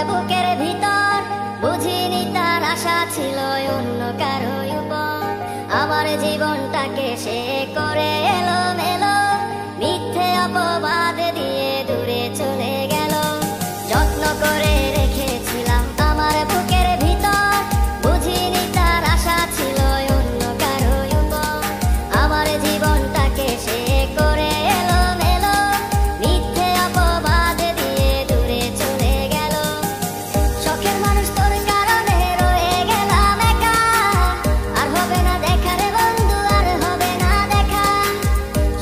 বুকের ভিতর, বুঝিনি তার আশা ছিল অন্য কারো উপর। আমার জীবনটাকে সে করে এলোমেলো, মিথ্যে অপবাদ দিয়ে দূরে চলে গেল। যত্ন করে রেখেছিলাম আমার বুকের ভিতর, বুঝিনি তার আশা ছিল অন্য কারো উপর। আমার জীবনটাকে সে করে এলোমেলো, মিথ্যে অপবাদ দিয়ে দূরে চলে গেল। শখের মানুষ তোর কারণে রয়ে গেলাম একা, আর হবে না দেখা রে বন্ধু, আর হবে না দেখা।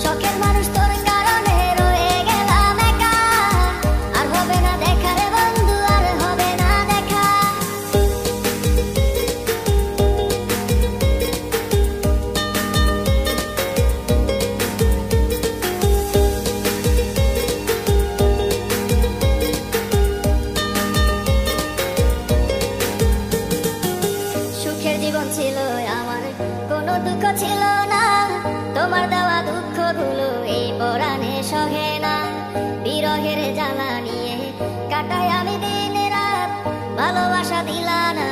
শখের মানুষ তোর কারণে রয়ে গেলাম একা, আর হবে না দেখা রে বন্ধু, আর হবে না দেখা। সুখের জীবন ছিল আমার, কোনো দুঃখ ছিল না। তোমার দেওয়া দুঃখগুলো এই পরাণে সহে না। বিরহের জ্বালা নিয়ে কাটাই আমি দিন রাত, ভালোবাসা দিলা না